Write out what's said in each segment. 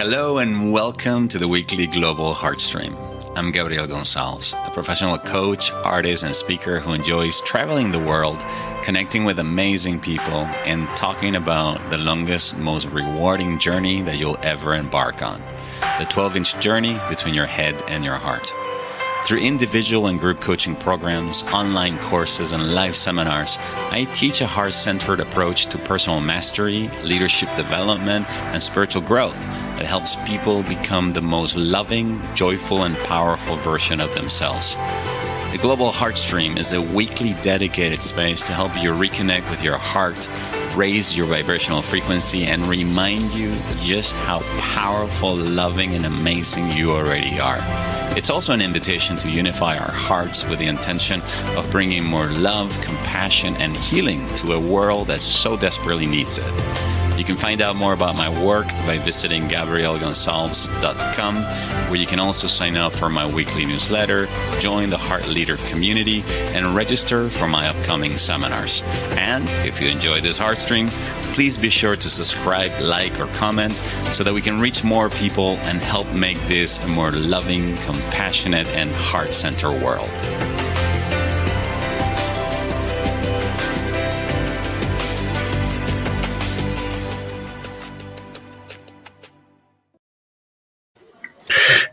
Hello and welcome to the weekly Global HEARTSTREAM. I'm Gabriel Gonsalves, a professional coach, artist, and speaker who enjoys traveling the world, connecting with amazing people, and talking about the longest, most rewarding journey that you'll ever embark on, the 12-inch journey between your head and your heart. Through individual and group coaching programs, online courses, and live seminars, I teach a heart-centered approach to personal mastery, leadership development, and spiritual growth that helps people become the most loving, joyful, and powerful version of themselves. The Global HEARTSTREAM is a weekly dedicated space to help you reconnect with your heart, raise your vibrational frequency, and remind you just how powerful, loving, and amazing you already are. It's also an invitation to unify our hearts with the intention of bringing more love, compassion, and healing to a world that so desperately needs it. You can find out more about my work by visiting GabrielGonsalves.com, where you can also sign up for my weekly newsletter, join the Heart Leader community, and register for my upcoming seminars. And if you enjoy this HEARTSTREAM, please be sure to subscribe, like, or comment so that we can reach more people and help make this a more loving, compassionate, and heart-centered world.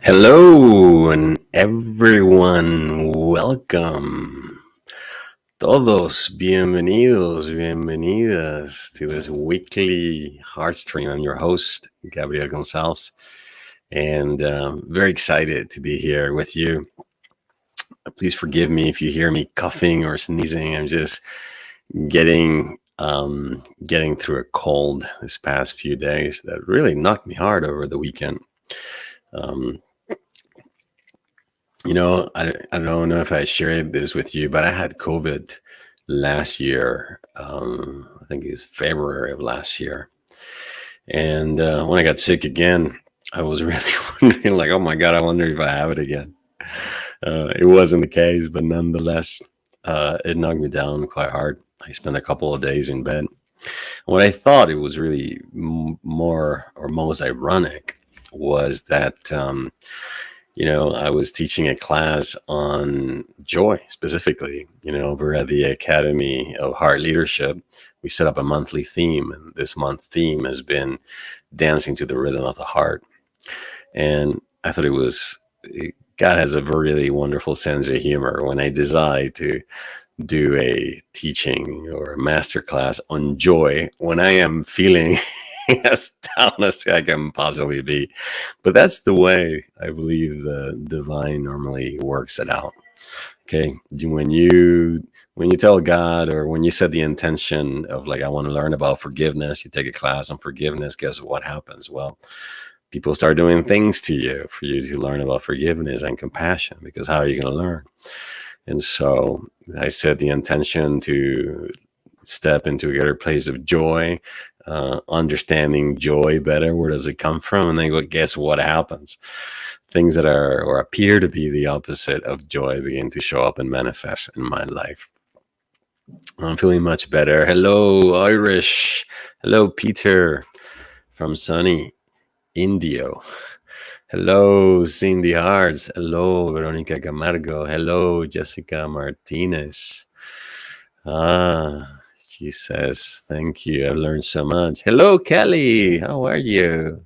Hello and everyone, welcome. Todos bienvenidos, bienvenidas to this weekly HEARTSTREAM. I'm your host, Gabriel Gonsalves, and very excited to be here with you. Please forgive me if you hear me coughing or sneezing. I'm just getting through a cold this past few days that really knocked me hard over the weekend. I don't know if I shared this with you, but I had COVID last year. I think it was February of last year. And when I got sick again, I was really wondering, like, oh my God, I wonder if I have it again. It wasn't the case, but nonetheless, it knocked me down quite hard. I spent a couple of days in bed. What I thought it was really more or most ironic was that, I was teaching a class on joy specifically, over at the Academy of Heart Leadership. We set up a monthly theme, and this month theme has been dancing to the rhythm of the heart. And I thought God has a really wonderful sense of humor. When I decide to do a teaching or a master class on joy, when I am feeling as down as I can possibly be. But that's the way I believe the divine normally works it out. Okay. When you tell God, or when you set the intention of, like, I want to learn about forgiveness, you take a class on forgiveness, guess what happens? Well, people start doing things to you for you to learn about forgiveness and compassion, because how are you going to learn? And so I set the intention to step into a greater place of joy, understanding joy better. Where does it come from? And then guess what happens? Things that are or appear to be the opposite of joy begin to show up and manifest in my life. I'm feeling much better. Hello, Irish. Hello, Peter from sunny Indio. Hello, Cindy Harts. Hello, Veronica Camargo. Hello, Jessica Martinez. She says, thank you. I've learned so much. Hello, Kelly. How are you?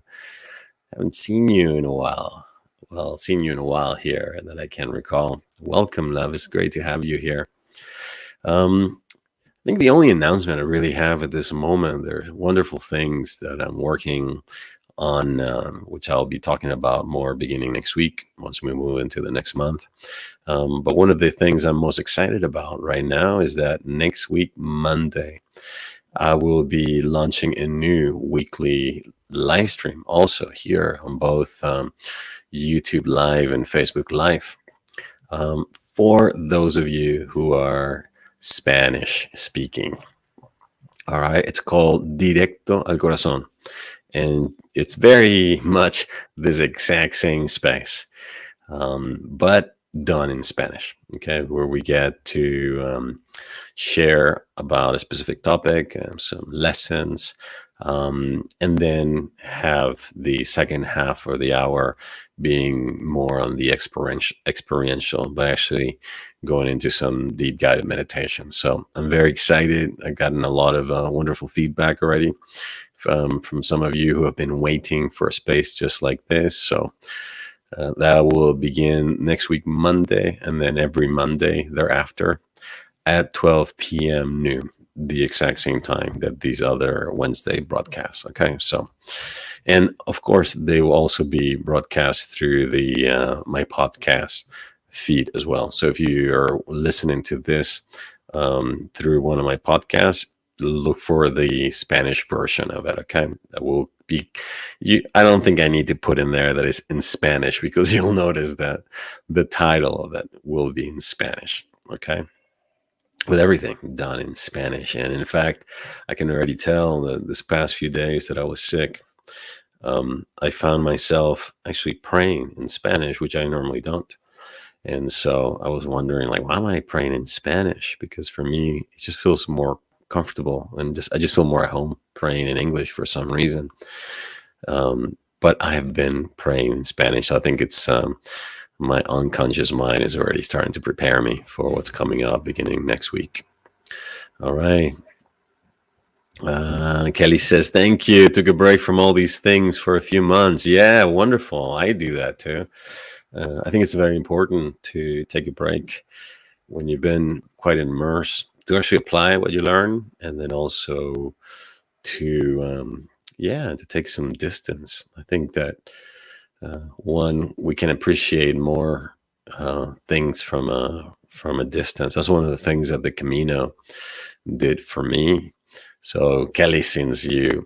Haven't seen you in a while. Well, seen you in a while here that I can recall. Welcome, love. It's great to have you here. I think the only announcement I really have at this moment, there's wonderful things that I'm working on, which I'll be talking about more beginning next week once we move into the next month. But one of the things I'm most excited about right now is that next week, Monday, I will be launching a new weekly live stream also here on both YouTube Live and Facebook Live. For those of you who are Spanish speaking. All right. It's called Directo al Corazón. And it's very much this exact same space, but done in Spanish, okay, where we get to share about a specific topic, some lessons, And then have the second half of the hour being more on the experiential, but actually going into some deep guided meditation. So I'm very excited. I've gotten a lot of wonderful feedback already from some of you who have been waiting for a space just like this. So that will begin next week, Monday, and then every Monday thereafter at 12 p.m. noon, the exact same time that these other Wednesday broadcasts. Okay, so, and of course, they will also be broadcast through the my podcast feed as well. So if you are listening to this through one of my podcasts, look for the Spanish version of it. Okay, that will be. I don't think I need to put in there that it's in Spanish, because you'll notice that the title of it will be in Spanish. Okay, with everything done in Spanish. And in fact, I can already tell that this past few days that I was sick, I found myself actually praying in Spanish, which I normally don't. And so I was wondering, like, why am I praying in Spanish? Because for me, it just feels more comfortable, and I just feel more at home praying in English for some reason. But I have been praying in Spanish. So I think it's my unconscious mind is already starting to prepare me for what's coming up beginning next week. All right. Kelly says, thank you. Took a break from all these things for a few months. Yeah, wonderful. I do that too. I think it's very important to take a break when you've been quite immersed, to actually apply what you learn, and then also to to take some distance. I think that one, we can appreciate more things from a distance. That's one of the things that the Camino did for me. So Kelly, since you've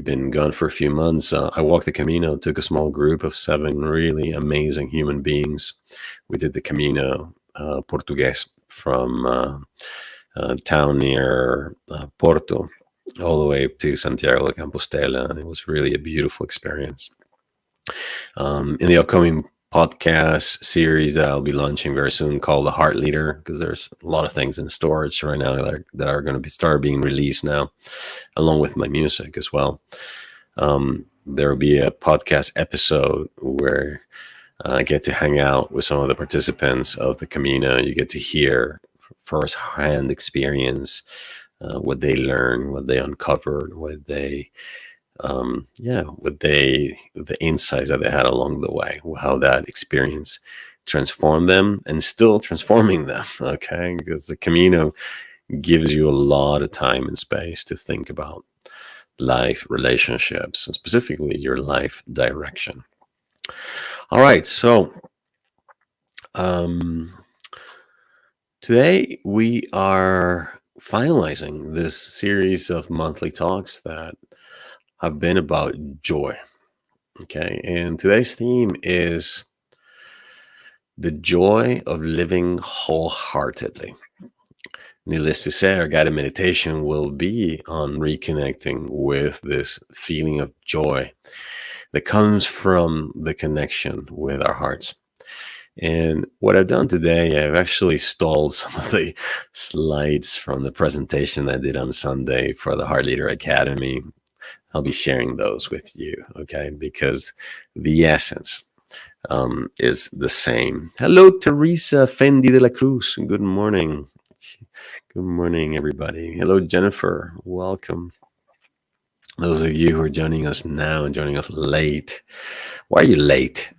been gone for a few months, I walked the Camino, took a small group of 7 really amazing human beings. We did the Camino Portuguese from a town near Porto all the way to Santiago de Compostela, and it was really a beautiful experience. In the upcoming podcast series that I'll be launching very soon, called The Heart Leader, because there's a lot of things in storage right now that are going to start being released now, along with my music as well. There will be a podcast episode where I get to hang out with some of the participants of the Camino. You get to hear first-hand experience, what they learned, what they uncovered, the insights that they had along the way, how that experience transformed them and still transforming them. Okay, because the Camino gives you a lot of time and space to think about life, relationships, and specifically your life direction. All right, so today we are finalizing this series of monthly talks that have been about joy. Okay, and today's theme is the joy of living wholeheartedly. Needless to say, our guided meditation will be on reconnecting with this feeling of joy that comes from the connection with our hearts. And what I've done today, I've actually stole some of the slides from the presentation I did on Sunday for the Heart Leader Academy. I'll be sharing those with you, okay? Because the essence is the same. Hello, Teresa Fendi de la Cruz. Good morning. Good morning, everybody. Hello, Jennifer. Welcome. Those of you who are joining us now and joining us late. Why are you late?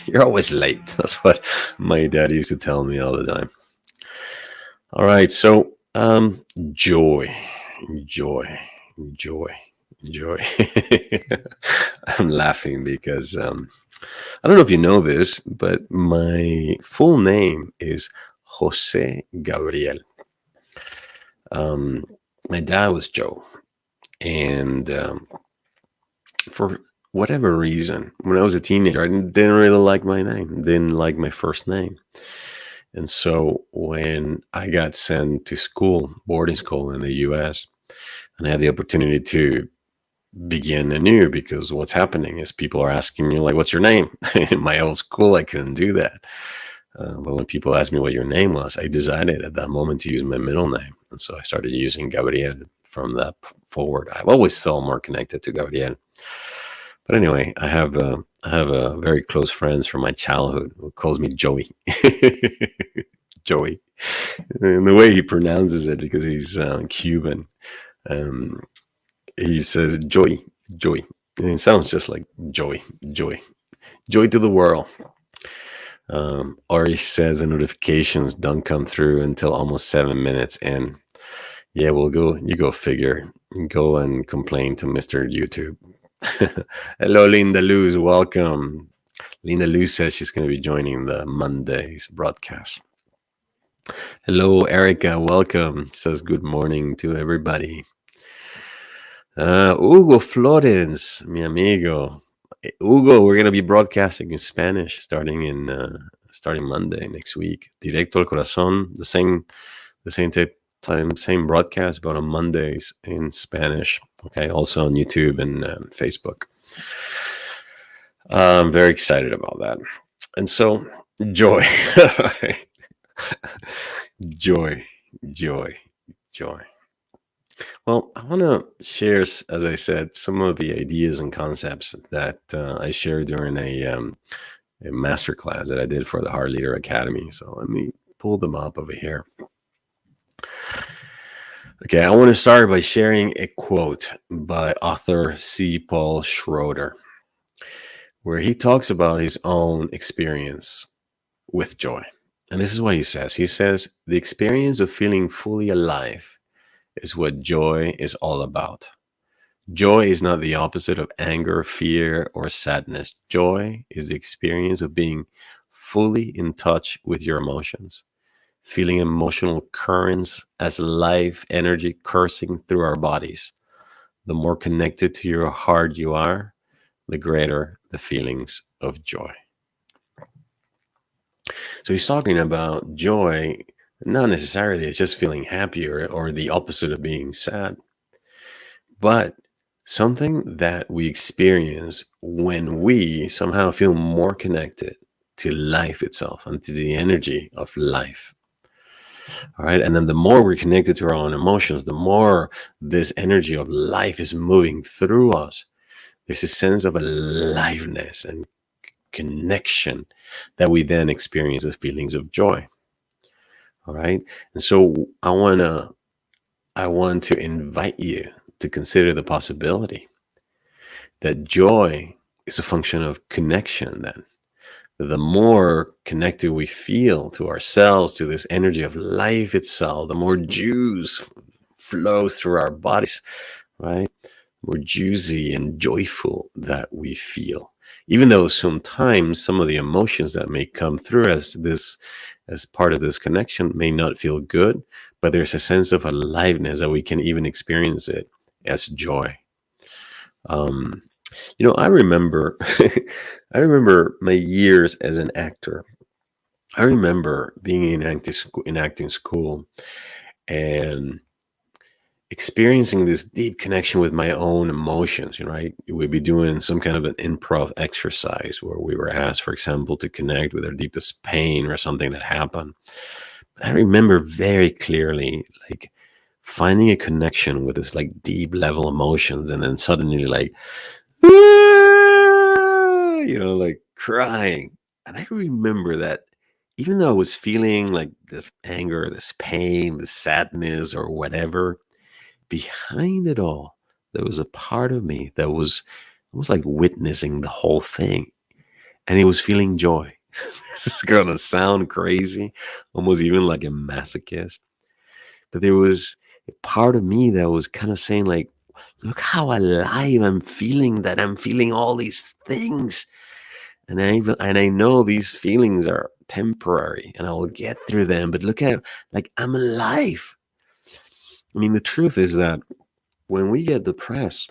You're always late. That's what my dad used to tell me all the time. All right, so joy. I'm laughing because I don't know if you know this, but my full name is Jose Gabriel. My dad was Joe, and for whatever reason, when I was a teenager, I didn't really like my name, didn't like my first name. And so when I got sent to school, boarding school in the US, and I had the opportunity to begin anew, because what's happening is people are asking me, like, what's your name? In my old school, I couldn't do that. But when people asked me what your name was, I decided at that moment to use my middle name. And so I started using Gabriel from that forward. I've always felt more connected to Gabriel. But anyway, I have a very close friends from my childhood who calls me Joey. Joey. And the way he pronounces it, because he's Cuban, um, he says Joey, Joey. And it sounds just like Joey, Joey, joy to the world. Or he says the notifications don't come through until almost 7 minutes. And yeah, you go figure. Go and complain to Mr. YouTube. Hello, Linda Luz. Welcome. Linda Luz says she's going to be joining the Monday's broadcast. Hello, Erica. Welcome. Says good morning to everybody. Hugo Florence, mi amigo. Hugo, we're going to be broadcasting in Spanish starting Monday next week. Directo al Corazón, the same same broadcast, but on Mondays in Spanish. Okay, also on YouTube and Facebook. I'm very excited about that. And so, joy. Joy. Well, I want to share, as I said, some of the ideas and concepts that I shared during a masterclass that I did for the Heart Leader Academy. So let me pull them up over here. Okay, I want to start by sharing a quote by author C. Paul Schroeder, where he talks about his own experience with joy. And this is what he says. He says, the experience of feeling fully alive is what joy is all about. Joy is not the opposite of anger, fear, or sadness. Joy is the experience of being fully in touch with your emotions, feeling emotional currents as life energy coursing through our bodies. The more connected to your heart you are, the greater the feelings of joy. So he's talking about joy. Not necessarily it's just feeling happy or the opposite of being sad, but something that we experience when we somehow feel more connected to life itself and to the energy of life. All right. And then the more we're connected to our own emotions, the more this energy of life is moving through us. There's a sense of aliveness and connection that we then experience as feelings of joy. All right. And so I want to invite you to consider the possibility that joy is a function of connection then. The more connected we feel to ourselves, to this energy of life itself, the more juice flows through our bodies, right? The more juicy and joyful that we feel. Even though sometimes some of the emotions that may come through as part of this connection may not feel good, but there's a sense of aliveness that we can even experience it as joy. I remember my years as an actor. I remember being in acting school and experiencing this deep connection with my own emotions. Right? We'd be doing some kind of an improv exercise where we were asked, for example, to connect with our deepest pain or something that happened. But I remember very clearly, like, finding a connection with this like deep level emotions, and then suddenly like, like crying. And I remember that even though I was feeling like this anger, this pain, this sadness or whatever, behind it all, there was a part of me that was almost like witnessing the whole thing. And it was feeling joy. This is going to sound crazy, almost even like a masochist. But there was a part of me that was kind of saying like, look how alive I'm feeling, that I'm feeling all these things. And I know these feelings are temporary and I will get through them, but look at, like, I'm alive. I mean, the truth is that when we get depressed,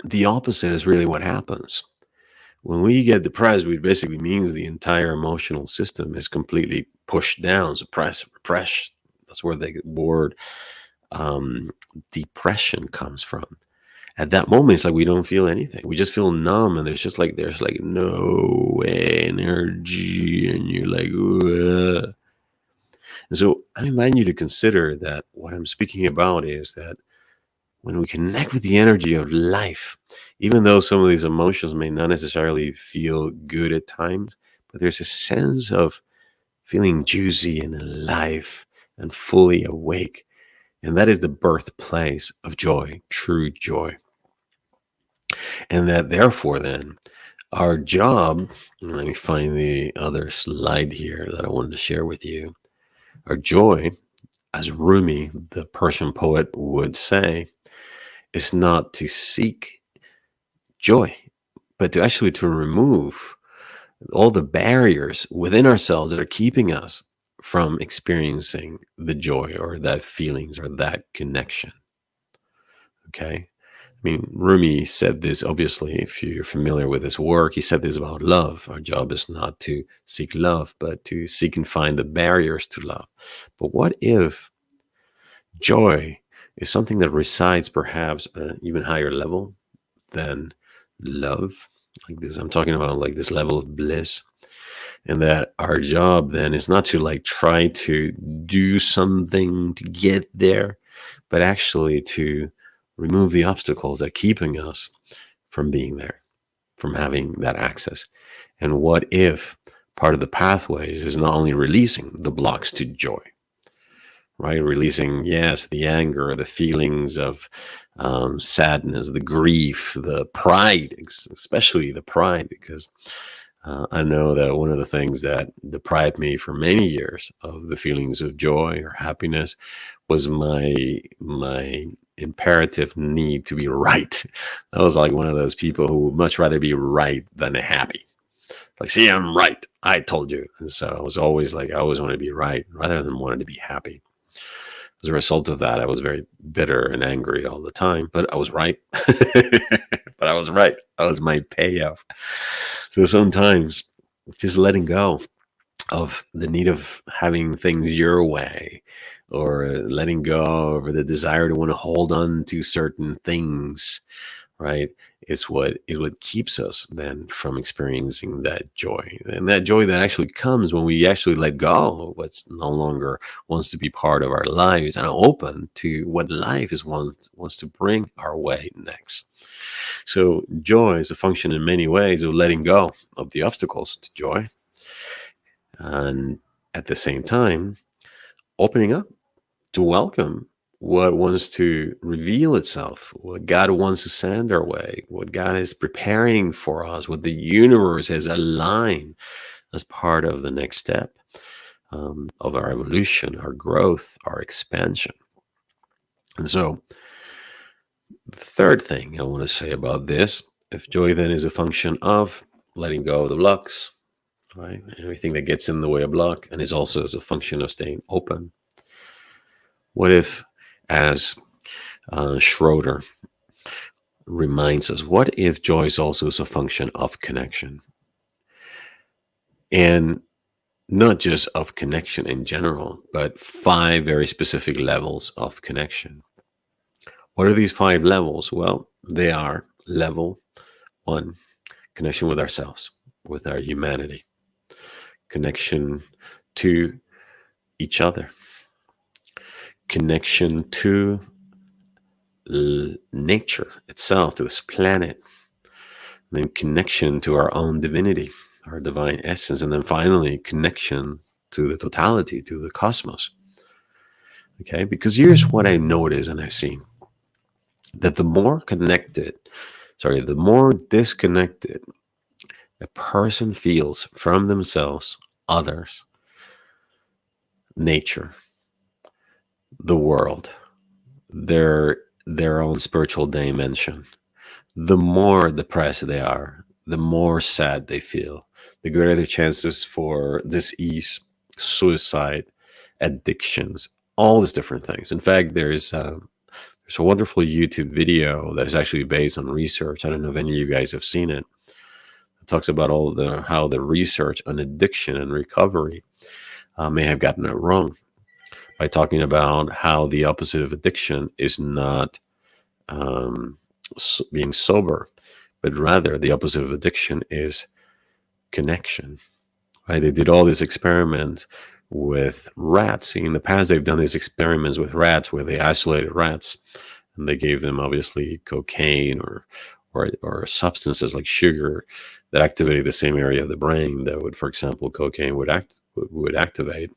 the opposite is really what happens. When we get depressed, it basically means the entire emotional system is completely pushed down, suppressed, repressed. That's where the word depression comes from. At that moment, it's like we don't feel anything. We just feel numb, and there's no energy, and you're like, ugh. And so I'm inviting you to consider that what I'm speaking about is that when we connect with the energy of life, even though some of these emotions may not necessarily feel good at times, but there's a sense of feeling juicy and alive and fully awake. And that is the birthplace of joy, true joy. And that therefore, then, our job, let me find the other slide here that I wanted to share with you. Our joy, as Rumi, the Persian poet, would say, is not to seek joy, but to remove all the barriers within ourselves that are keeping us from experiencing the joy or that feelings or that connection. Okay. I mean, Rumi said this, obviously, if you're familiar with his work, he said this about love. Our job is not to seek love, but to seek and find the barriers to love. But what if joy is something that resides perhaps at an even higher level than love? Like this, I'm talking about like this level of bliss. And that our job then is not to like try to do something to get there, but actually to remove the obstacles that are keeping us from being there, from having that access. And what if part of the pathways is not only releasing the blocks to joy, right? Releasing, yes, the anger, the feelings of sadness, the grief, the pride, especially the pride, because I know that one of the things that deprived me for many years of the feelings of joy or happiness was my imperative need to be right. I was like one of those people who would much rather be right than happy. Like, see, I'm right. I told you. And so I was always like, I always wanted to be right rather than wanting to be happy. As a result of that, I was very bitter and angry all the time, but I was right. But I was right. That was my payoff. So sometimes just letting go of the need of having things your way, or letting go of the desire to want to hold on to certain things, right, is what keeps us then from experiencing that joy. And that joy that actually comes when we actually let go of what's no longer wants to be part of our lives and open to what life is wants to bring our way next. So joy is a function in many ways of letting go of the obstacles to joy, and at the same time opening up to welcome what wants to reveal itself, what God wants to send our way, what God is preparing for us, what the universe has aligned as part of the next step of our evolution, our growth, our expansion. And so the third thing I want to say about this, if joy then is a function of letting go of the blocks, right? Everything that gets in the way of block, and is also as a function of staying open. What if, as Schroeder reminds us, what if joy is also as a function of connection? And not just of connection in general, but 5 very specific levels of connection. What are these 5 levels? Well, they are level 1, connection with ourselves, with our humanity, connection to each other, connection to nature itself, to this planet, and then connection to our own divinity, our divine essence, and then finally connection to the totality, to the cosmos. Okay, because here's what I noticed and I've seen, that the more disconnected a person feels from themselves, others, nature, the world, their own spiritual dimension, the more depressed they are, the more sad they feel, the greater the chances for disease, suicide, addictions, all these different things. In fact, there's a wonderful YouTube video that is actually based on research. I don't know if any of you guys have seen it. It talks about how the research on addiction and recovery may have gotten it wrong by talking about how the opposite of addiction is not being sober, but rather the opposite of addiction is connection. Right? They did all these experiments with rats. In the past, they've done these experiments with rats where they isolated rats And they gave them obviously cocaine or substances like sugar that activated the same area of the brain that would, for example, cocaine would activate.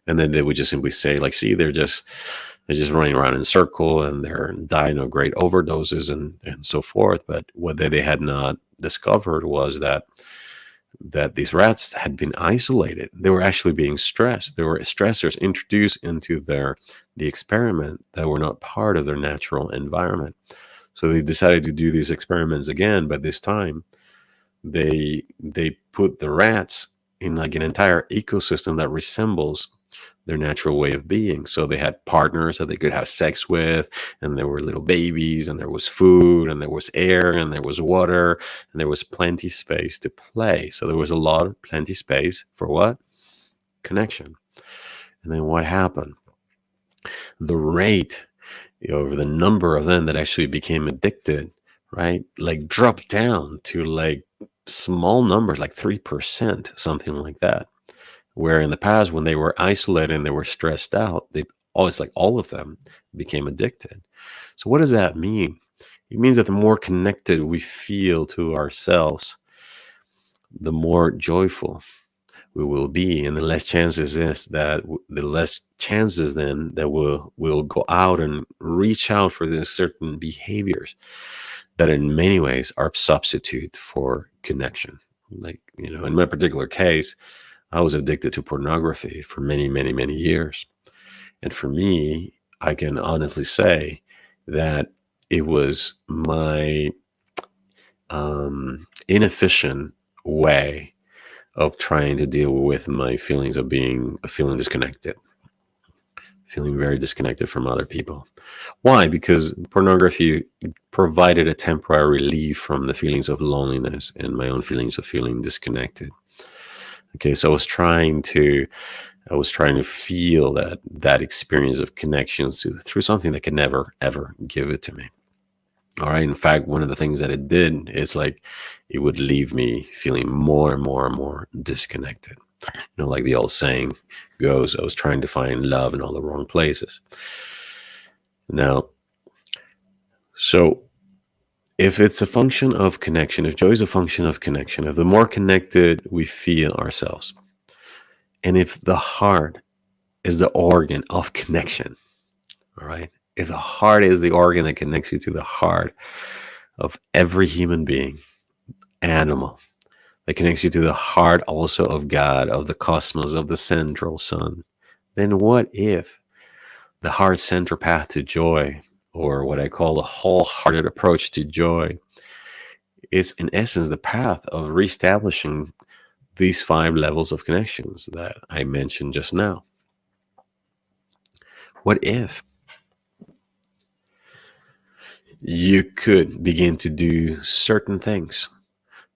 And then they would just simply say, like, see, they're just running around in a circle and they're dying of great overdoses and so forth. But what they had not discovered was that these rats had been isolated. They were actually being stressed. There were stressors introduced into the experiment that were not part of their natural environment. So they decided to do these experiments again, but this time they put the rats in like an entire ecosystem that resembles their natural way of being. So they had partners that they could have sex with, and there were little babies, and there was food, and there was air, and there was water, and there was plenty space to play. So there was plenty space for what? Connection. And then what happened? The rate over the number of them that actually became addicted, right? Like dropped down to like small numbers, like 3%, something like that. Where in the past, when they were isolated and they were stressed out, they always, like all of them, became addicted. So what does that mean? It means that the more connected we feel to ourselves, the more joyful we will be, and the less chances then that we'll go out and reach out for these certain behaviors that in many ways are substitute for connection. Like, in my particular case, I was addicted to pornography for many, many, many years. And for me, I can honestly say that it was my inefficient way of trying to deal with my feelings of feeling disconnected, feeling very disconnected from other people. Why? Because pornography provided a temporary relief from the feelings of loneliness and my own feelings of feeling disconnected. Okay, so I was trying to feel that experience of connections through something that could never ever give it to me. All right. In fact, one of the things that it did is like it would leave me feeling more and more and more disconnected. Like the old saying goes, I was trying to find love in all the wrong places. Now, so if it's a function of connection, if joy is a function of connection, if the more connected we feel ourselves, and if the heart is the organ of connection, all right, if the heart is the organ that connects you to the heart of every human being, animal, that connects you to the heart also of God, of the cosmos, of the central sun, then what if the heart's central path to joy, or what I call the wholehearted approach to joy, is in essence the path of reestablishing these 5 levels of connections that I mentioned just now? What if you could begin to do certain things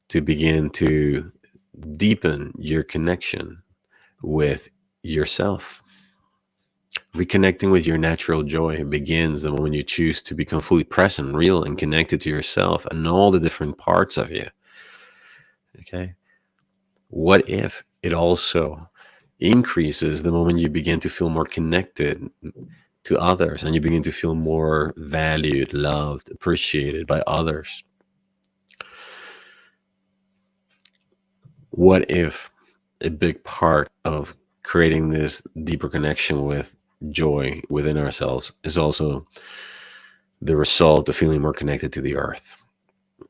to begin to deepen your connection with yourself? Reconnecting with your natural joy begins the moment you choose to become fully present, real, and connected to yourself and all the different parts of you. Okay? What if it also increases the moment you begin to feel more connected to others and you begin to feel more valued, loved, appreciated by others? What if a big part of creating this deeper connection with joy within ourselves is also the result of feeling more connected to the earth,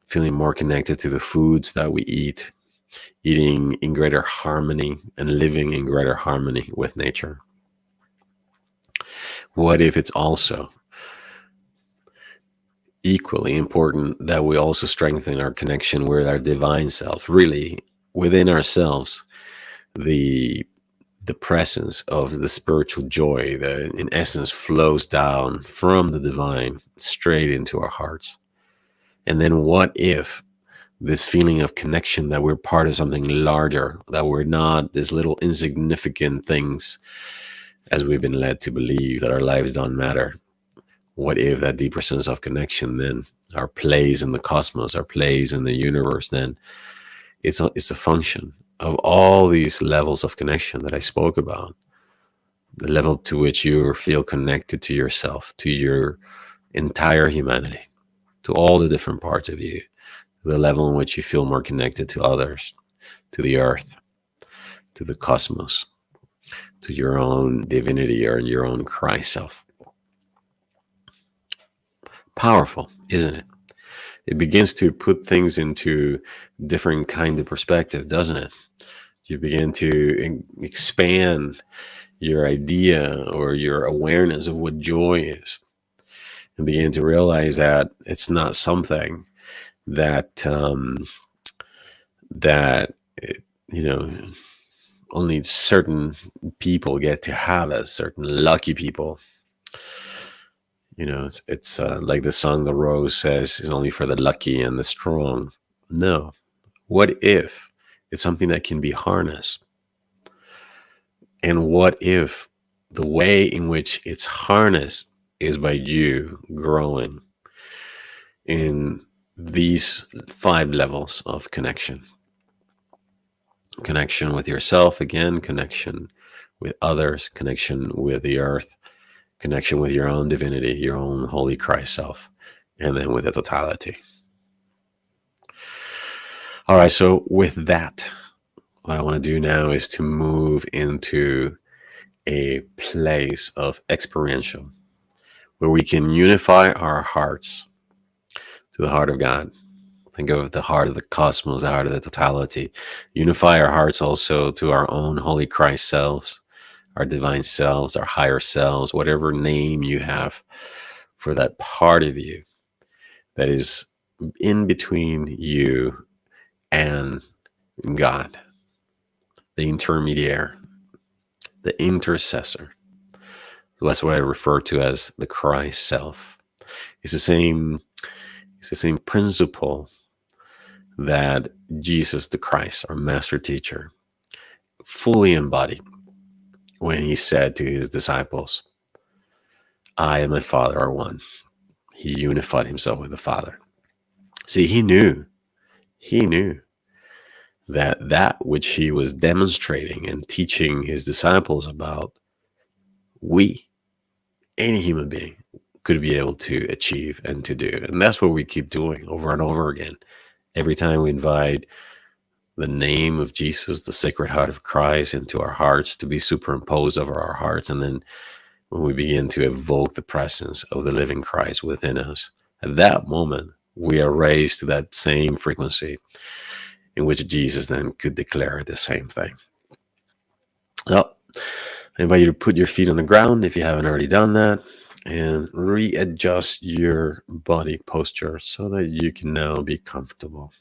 feeling more connected to the foods that we eat, eating in greater harmony and living in greater harmony with nature? What if it's also equally important that we also strengthen our connection with our divine self, really within ourselves, the presence of the spiritual joy that in essence flows down from the divine straight into our hearts? And then what if this feeling of connection, that we're part of something larger, that we're not these little insignificant things as we've been led to believe, that our lives don't matter? What if that deeper sense of connection, then our place in the cosmos, our place in the universe, then it's a function of all these levels of connection that I spoke about? The level to which you feel connected to yourself, to your entire humanity, to all the different parts of you, to the level in which you feel more connected to others, to the earth, to the cosmos, to your own divinity or your own Christ self. Powerful, isn't it? It begins to put things into different kind of perspective, doesn't it? You begin to expand your idea or your awareness of what joy is, and begin to realize that it's not something that that you know only certain people get to have, as certain lucky people. It's like the song The Rose says, is only for the lucky and the strong. No. What if it's something that can be harnessed? And what if the way in which it's harnessed is by you growing in these 5 levels of connection? Connection with yourself, again, connection with others, connection with the earth, connection with your own divinity, your own holy Christ self, and then with the totality. All right, so with that, what I want to do now is to move into a place of experiential, where we can unify our hearts to the heart of God. Think of the heart of the cosmos, the heart of the totality. Unify our hearts also to our own holy Christ selves, our divine selves, our higher selves, whatever name you have for that part of you that is in between you and God, the intermediary, the intercessor. That's what I refer to as the Christ self. It's the same principle that Jesus the Christ, our master teacher, fully embodied when he said to his disciples, I and my Father are one. He unified himself with the Father. See, he knew that which he was demonstrating and teaching his disciples about, any human being, could be able to achieve and to do. And that's what we keep doing over and over again. Every time we invite the name of Jesus, the Sacred Heart of Christ, into our hearts to be superimposed over our hearts, and then when we begin to evoke the presence of the living Christ within us, at that moment, we are raised to that same frequency in which Jesus then could declare the same thing. Well, I invite you to put your feet on the ground if you haven't already done that, and readjust your body posture so that you can now be comfortable.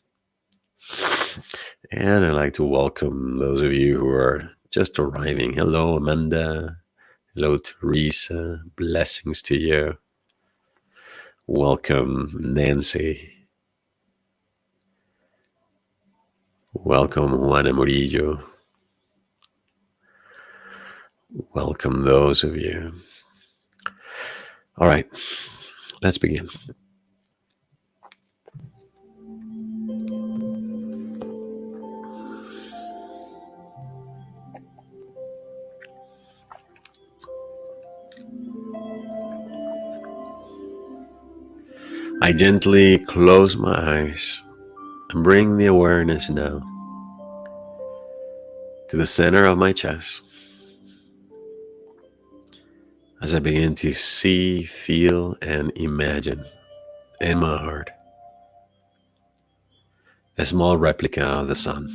And I'd like to welcome those of you who are just arriving. Hello, Amanda. Hello, Teresa. Blessings to you. Welcome, Nancy. Welcome, Juana Murillo. Welcome, those of you. All right, let's begin. I gently close my eyes and bring the awareness now to the center of my chest as I begin to see, feel, and imagine in my heart a small replica of the sun.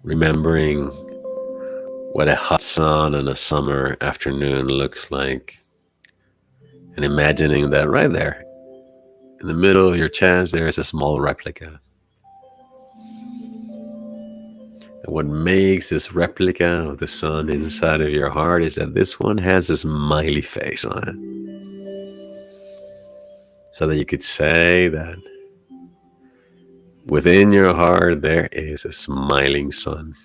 Remembering what a hot sun on a summer afternoon looks like, and imagining that right there in the middle of your chest there is a small replica. And what makes this replica of the sun inside of your heart is that this one has a smiley face on it, so that you could say that within your heart there is a smiling sun.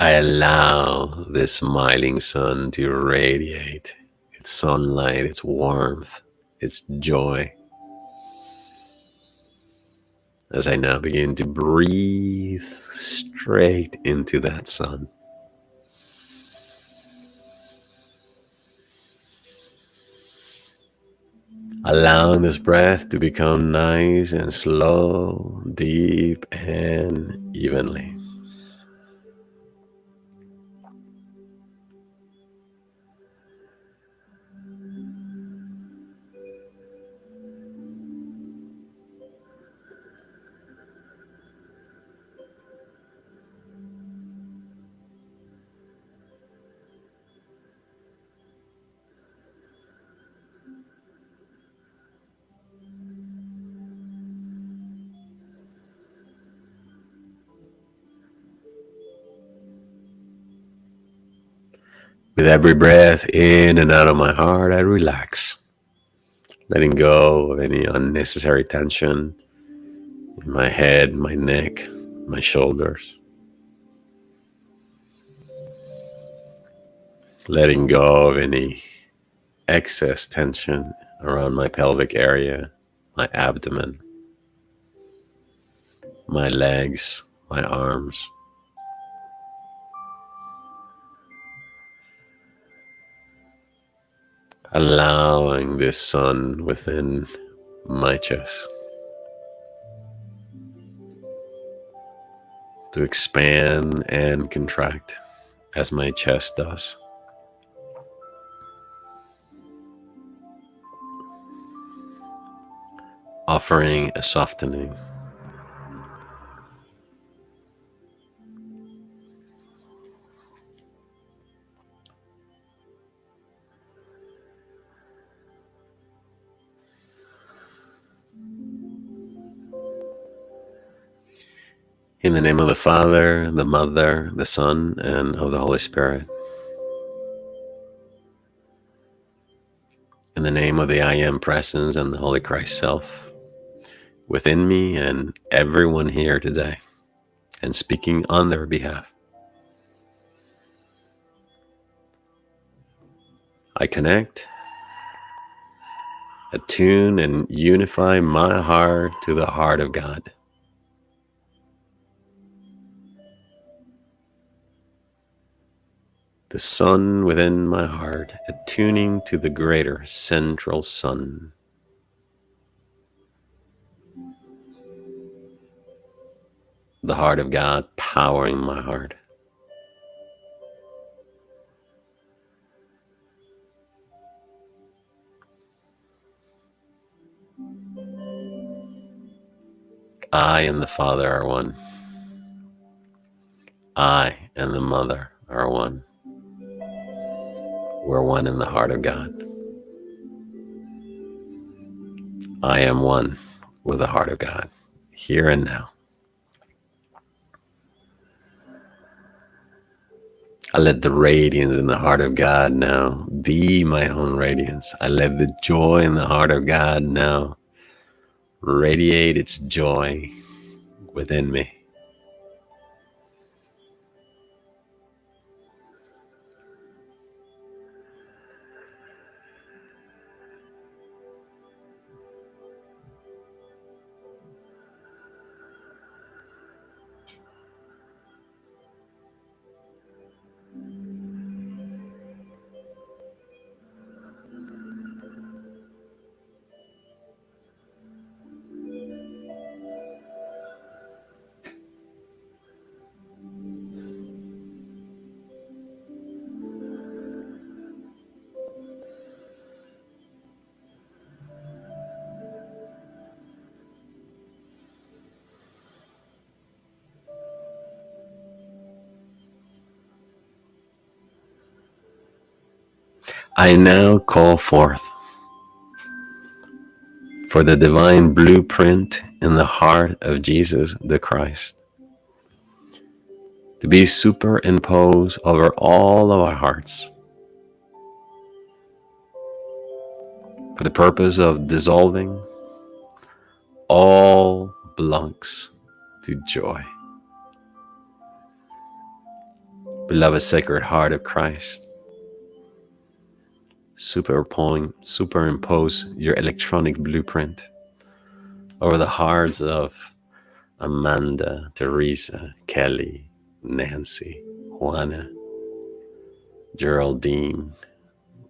I allow this smiling sun to radiate its sunlight, its warmth, its joy, as I now begin to breathe straight into that sun. Allowing this breath to become nice and slow, deep and evenly. With every breath in and out of my heart, I relax, letting go of any unnecessary tension in my head, my neck, my shoulders. Letting go of any excess tension around my pelvic area, my abdomen, my legs, my arms. Allowing this sun within my chest to expand and contract as my chest does. Offering a softening. In the name of the Father, the Mother, the Son, and of the Holy Spirit. In the name of the I Am Presence and the Holy Christ Self, within me and everyone here today, and speaking on their behalf. I connect, attune, and unify my heart to the heart of God. The sun within my heart, attuning to the greater central sun. The heart of God powering my heart. I and the Father are one. I and the Mother are one. We're one in the heart of God. I am one with the heart of God, here and now. I let the radiance in the heart of God now be my own radiance. I let the joy in the heart of God now radiate its joy within me. I now call forth for the divine blueprint in the heart of Jesus the Christ to be superimposed over all of our hearts for the purpose of dissolving all blocks to joy. Beloved Sacred Heart of Christ, superimpose your electronic blueprint over the hearts of Amanda, Teresa, Kelly, Nancy, Juana, Geraldine,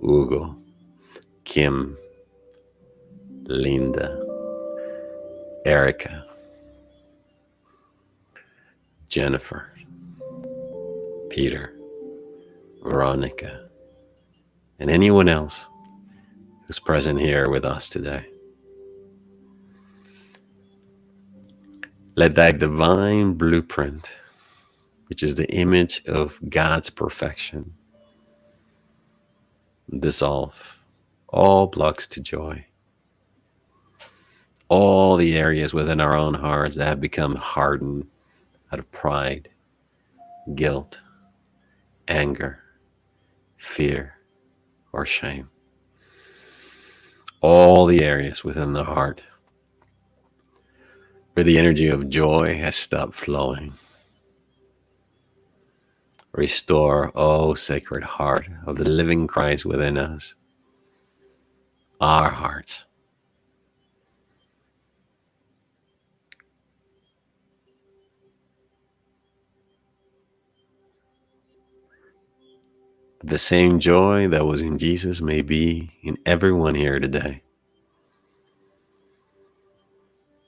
Hugo, Kim, Linda, Erica, Jennifer, Peter, Veronica, and anyone else who's present here with us today. Let that divine blueprint, which is the image of God's perfection, dissolve all blocks to joy, all the areas within our own hearts that have become hardened out of pride, guilt, anger, fear, or shame. All the areas within the heart where the energy of joy has stopped flowing. Restore, O Sacred Heart of the living Christ within us, our hearts. The same joy that was in Jesus may be in everyone here today.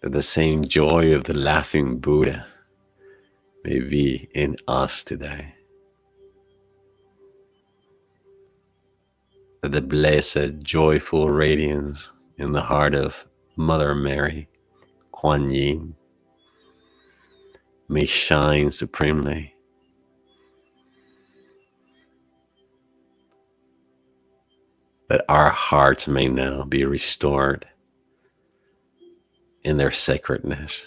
That the same joy of the laughing Buddha may be in us today. That the blessed, joyful radiance in the heart of Mother Mary, Kuan Yin, may shine supremely. That our hearts may now be restored in their sacredness.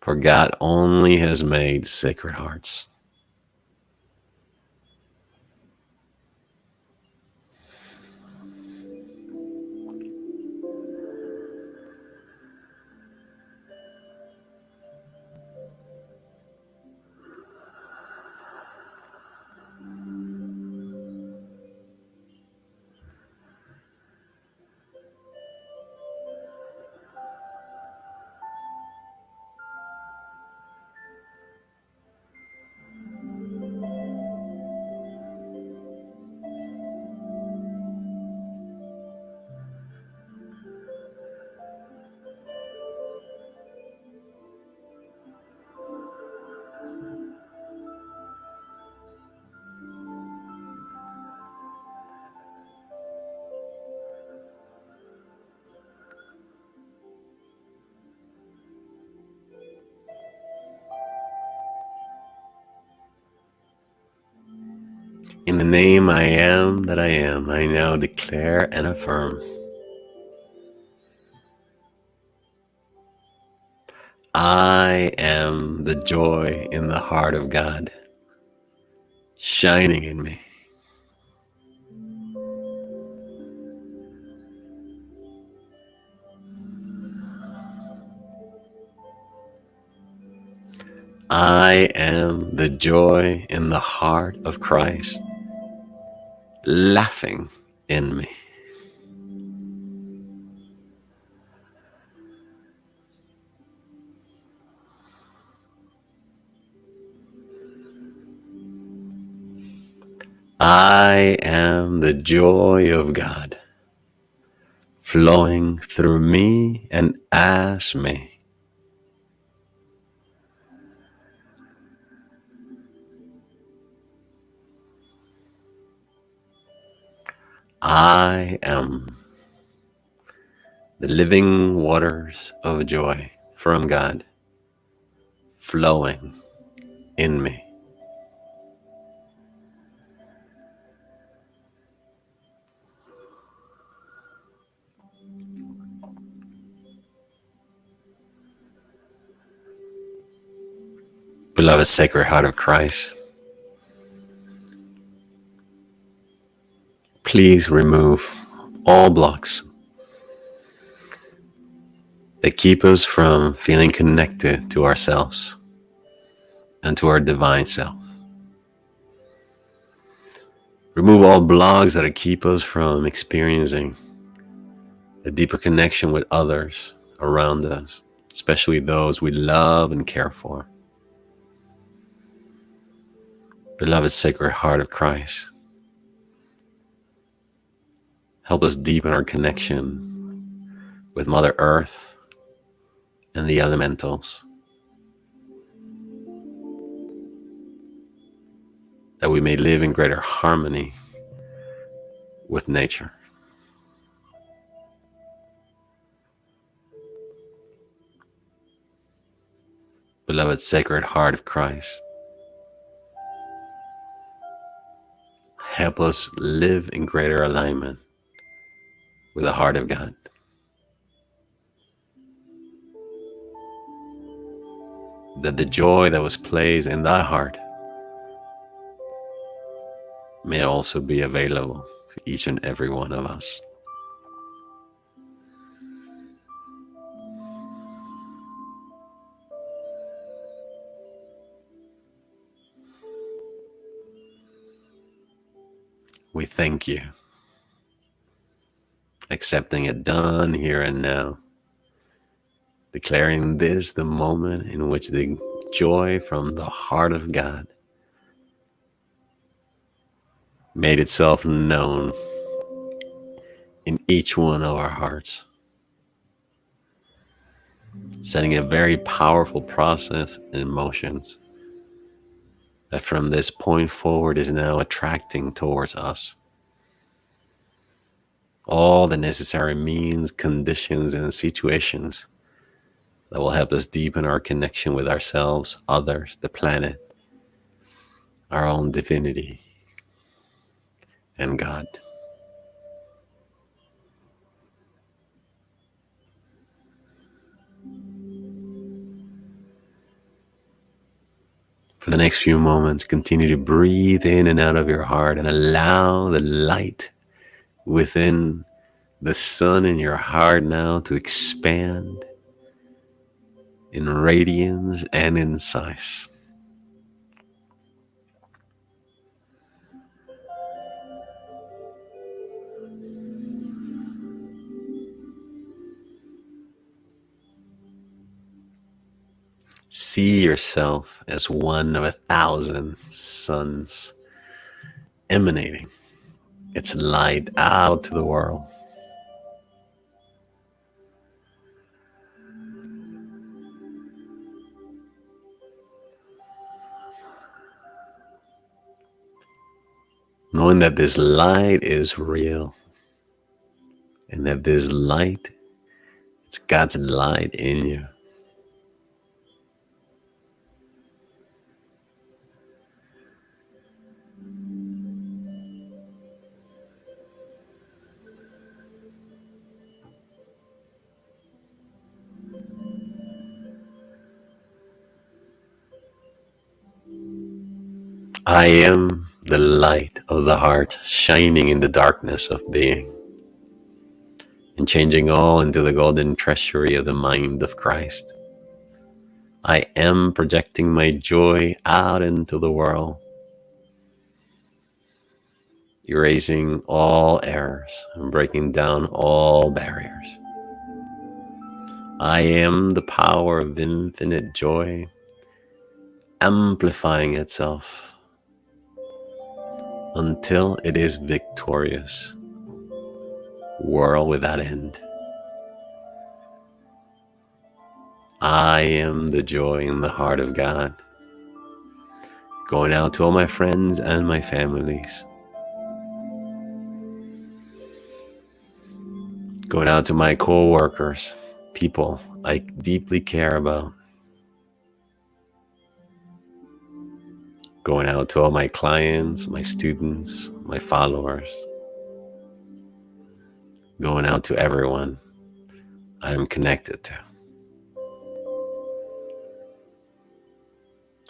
For God only has made sacred hearts. In the name I am that I am, I now declare and affirm. I am the joy in the heart of God, shining in me. I am the joy in the heart of Christ, laughing in me. I am the joy of God, flowing through me and as me. I am the living waters of joy from God, flowing in me. Beloved Sacred Heart of Christ, please remove all blocks that keep us from feeling connected to ourselves and to our divine self. Remove all blocks that keep us from experiencing a deeper connection with others around us, especially those we love and care for. Beloved Sacred Heart of Christ, help us deepen our connection with Mother Earth and the elementals, that we may live in greater harmony with nature. Beloved Sacred Heart of Christ, help us live in greater alignment with the heart of God. That the joy that was placed in thy heart may also be available to each and every one of us. We thank you, accepting it done here and now, declaring this the moment in which the joy from the heart of God made itself known in each one of our hearts, setting a very powerful process in motions that from this point forward is now attracting towards us all the necessary means, conditions, and situations that will help us deepen our connection with ourselves, others, the planet, our own divinity, and God. For the next few moments, continue to breathe in and out of your heart and allow the light within the sun in your heart now to expand in radiance and in size. See yourself as one of 1,000 suns emanating its light out to the world. Knowing that this light is real and that this light, it's God's light in you. I am the light of the heart shining in the darkness of being and changing all into the golden treasury of the mind of Christ. I am projecting my joy out into the world, erasing all errors and breaking down all barriers. I am the power of infinite joy, amplifying itself until it is victorious, world without end. I am the joy in the heart of God, going out to all my friends and my families, going out to my co-workers, people I deeply care about, going out to all my clients, my students, my followers, going out to everyone I am connected to.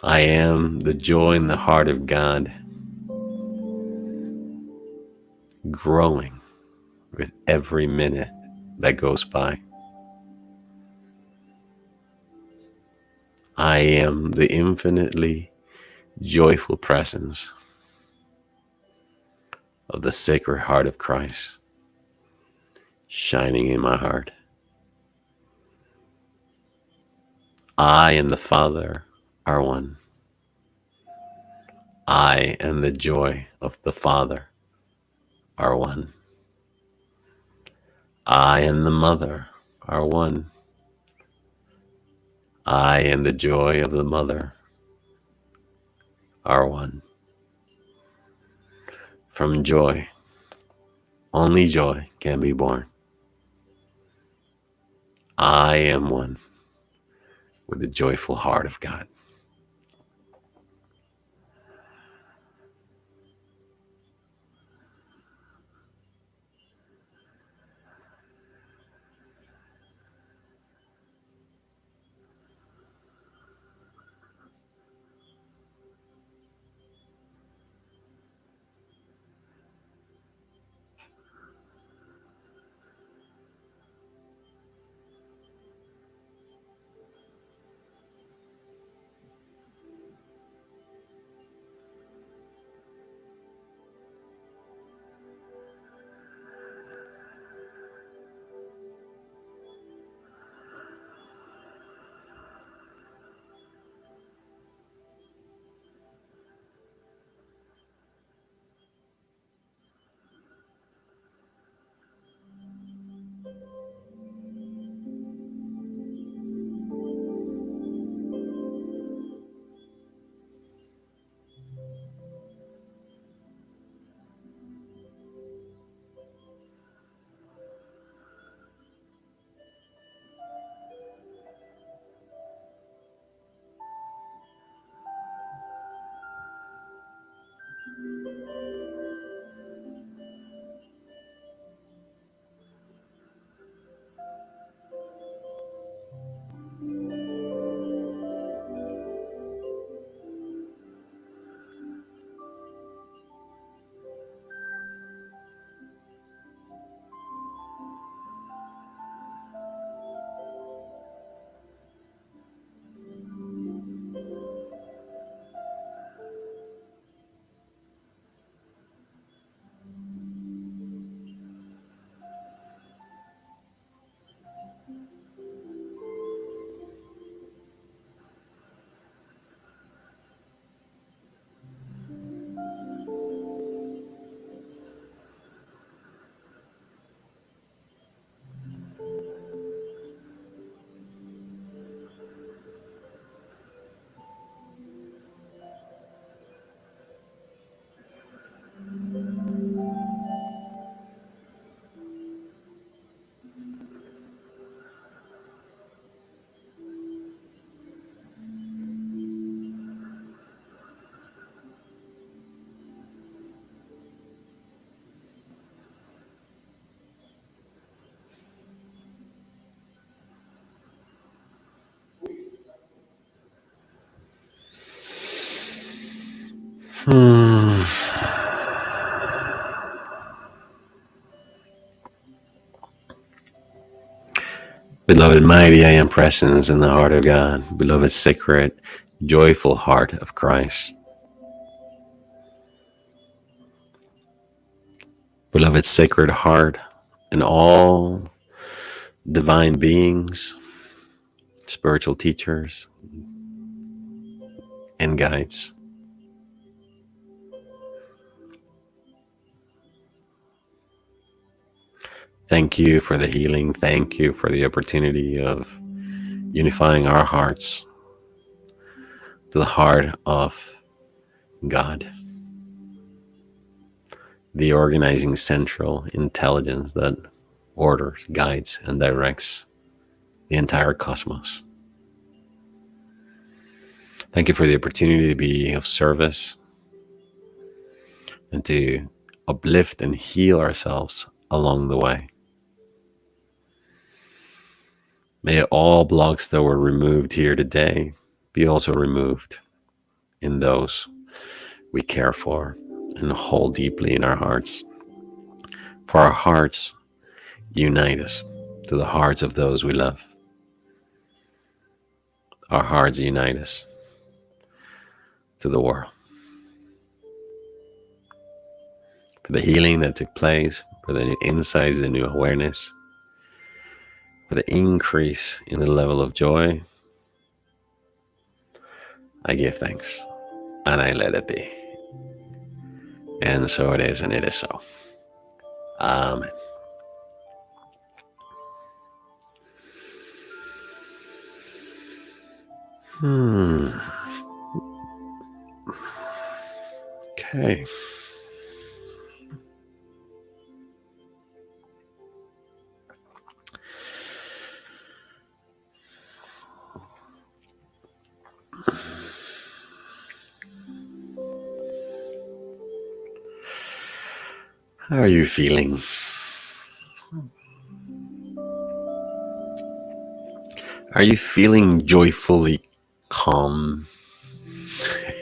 I am the joy in the heart of God, growing with every minute that goes by. I am the infinitely joyful presence of the Sacred Heart of Christ shining in my heart. I and the Father are one. I and the joy of the Father are one. I and the Mother are one. I and the joy of the Mother are one. From joy, only joy can be born. I am one with the joyful heart of God. Hmm. Beloved mighty, I am presence in the heart of God. Beloved sacred, joyful heart of Christ. Beloved sacred heart and all divine beings, spiritual teachers, and guides. Thank you for the healing. Thank you for the opportunity of unifying our hearts to the heart of God, the organizing central intelligence that orders, guides, and directs the entire cosmos. Thank you for the opportunity to be of service and to uplift and heal ourselves along the way. May all blocks that were removed here today be also removed in those we care for and hold deeply in our hearts. For our hearts unite us to the hearts of those we love. Our hearts unite us to the world. For the healing that took place, for the new insights, the new awareness, for the increase in the level of joy, I give thanks and I let it be. And so it is, and it is so. Amen. Okay. How are you feeling? Are you feeling joyfully calm?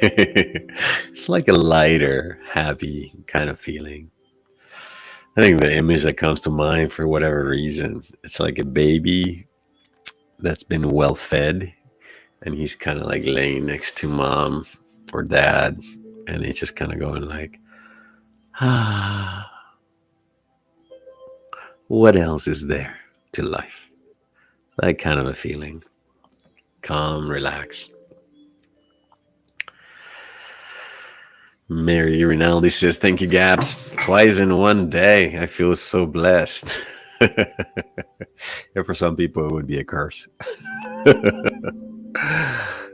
It's like a lighter, happy kind of feeling. I think the image that comes to mind for whatever reason, it's like a baby that's been well fed and he's kind of like laying next to mom or dad and he's just kind of going like, ah, what else is there to life? That kind of a feeling. Calm, relaxed. Mary Rinaldi says, thank you, Gabs. Twice in one day. I feel so blessed. And for some people, it would be a curse.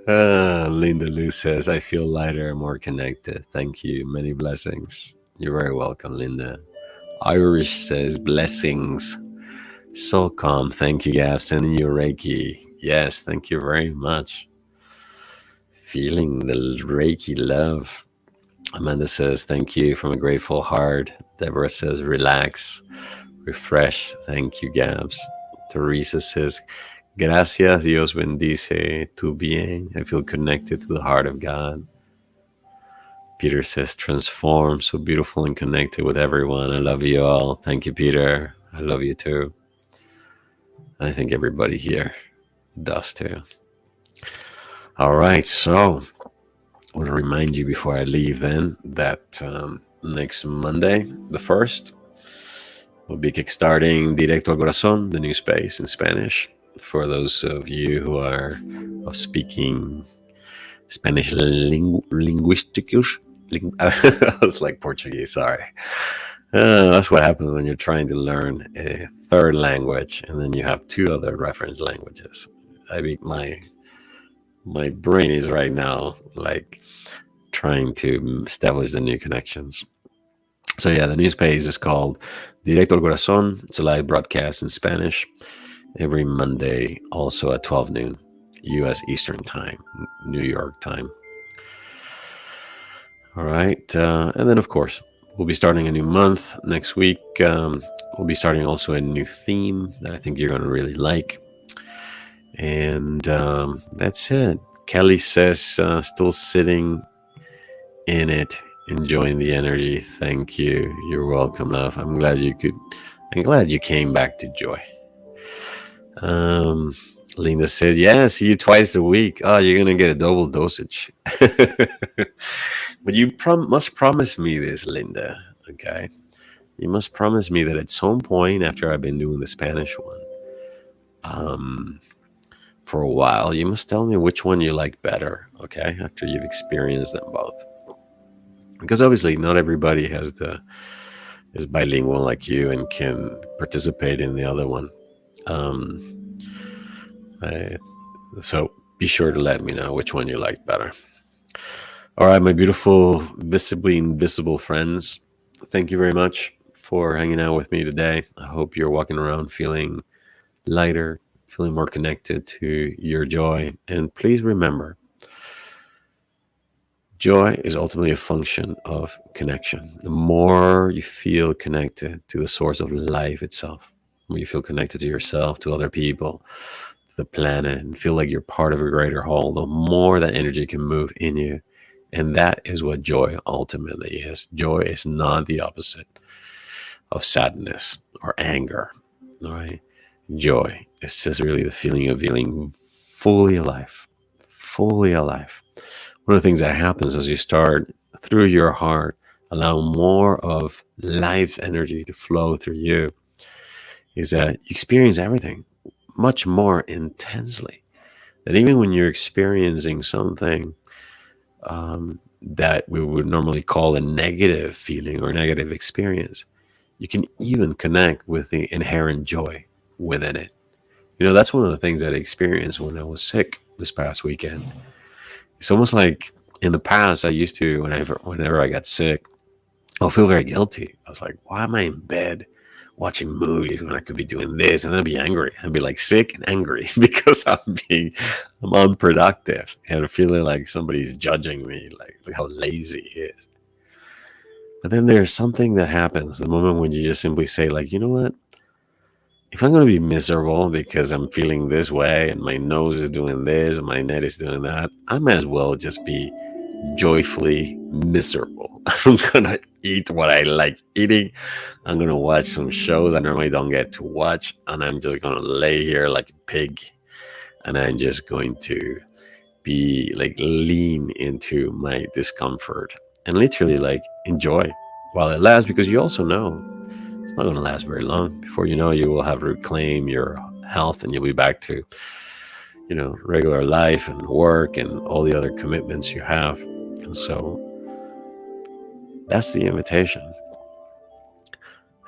Linda Lou says, I feel lighter and more connected. Thank you. Many blessings. You're very welcome, Linda. Irish says, blessings. So calm. Thank you, Gab. Sending you Reiki. Yes, thank you very much. Feeling the Reiki love. Amanda says, thank you from a grateful heart. Deborah says, relax, refresh. Thank you, Gabs. Teresa says, gracias, Dios bendice, tu bien. I feel connected to the heart of God. Peter says, transform, so beautiful and connected with everyone. I love you all. Thank you, Peter. I love you too. And I think everybody here does too. All right, so I want to remind you before I leave then that next Monday, the 1st, we'll be kickstarting Directo al Corazón, the new space in Spanish. For those of you who are of speaking Spanish linguisticus, I was like Portuguese, sorry. That's what happens when you're trying to learn a third language and then you have two other reference languages. I mean, my brain is right now like trying to establish the new connections. So yeah, the new space is called Directo al Corazón. It's a live broadcast in Spanish every Monday, also at 12 noon, US Eastern Time, New York time. All right. And then, of course, we'll be starting a new month next week. We'll be starting also a new theme that I think you're going to really like. And that's it. Kelly says, still sitting in it, enjoying the energy. Thank you. You're welcome, love. I'm glad you came back to joy. Linda says, yeah, see you twice a week. Oh, you're going to get a double dosage. But you must promise me this, Linda. Okay. You must promise me that at some point after I've been doing the Spanish one, for a while, you must tell me which one you like better. Okay. After you've experienced them both. Because obviously not everybody is bilingual like you and can participate in the other one. So be sure to let me know which one you like better. All right, my beautiful, visibly invisible friends, thank you very much for hanging out with me today. I hope you're walking around feeling lighter, feeling more connected to your joy. And please remember, joy is ultimately a function of connection. The more you feel connected to the source of life itself, the more you feel connected to yourself, to other people, to the planet, and feel like you're part of a greater whole, the more that energy can move in you. And that is what joy ultimately is. Joy is not the opposite of sadness or anger. All right. Joy is just really the feeling of feeling fully alive, fully alive. One of the things that happens as you start through your heart, allow more of life energy to flow through you, is that you experience everything much more intensely. That even when you're experiencing something that we would normally call a negative feeling or negative experience, you can even connect with the inherent joy within it. That's one of the things that I experienced when I was sick this past weekend. It's almost like in the past, I used to, whenever I got sick, I'll feel very guilty. I was like, why am I in bed watching movies when I could be doing this? And I'd be angry. I'd be like sick and angry because I'm unproductive and feeling like somebody's judging me, like how lazy he is. But then there's something that happens the moment when you just simply say, like, you know what? If I'm going to be miserable because I'm feeling this way and my nose is doing this and my neck is doing that, I might as well just be joyfully miserable. I'm going to eat what I like eating. I'm going to watch some shows I normally don't get to watch. And I'm just going to lay here like a pig. And I'm just going to be like lean into my discomfort and literally like enjoy while it lasts, because you also know it's not going to last very long. Before you know, you will have reclaimed your health and you'll be back to, regular life and work and all the other commitments you have. And so that's the invitation.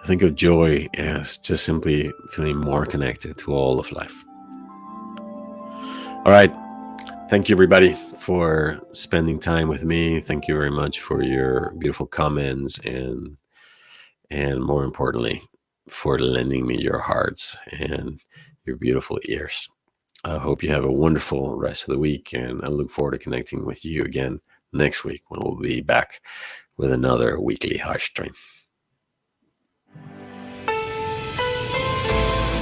I think of joy as just simply feeling more connected to all of life. All right. Thank you, everybody, for spending time with me. Thank you very much for your beautiful comments and more importantly, for lending me your hearts and your beautiful ears. I hope you have a wonderful rest of the week, and I look forward to connecting with you again next week when we'll be back with another weekly HEARTSTREAM.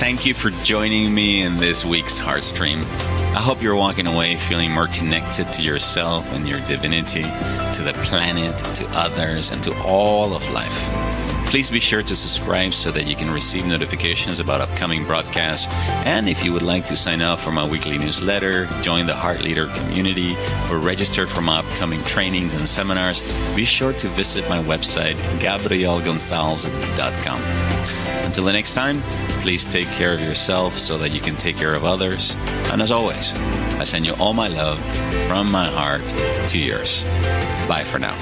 Thank you for joining me in this week's HEARTSTREAM. I hope you're walking away feeling more connected to yourself and your divinity, to the planet, to others, and to all of life. Please be sure to subscribe so that you can receive notifications about upcoming broadcasts. And if you would like to sign up for my weekly newsletter, join the Heart Leader community, or register for my upcoming trainings and seminars, be sure to visit my website, GabrielGonsalves.com. Until the next time, please take care of yourself so that you can take care of others. And as always, I send you all my love from my heart to yours. Bye for now.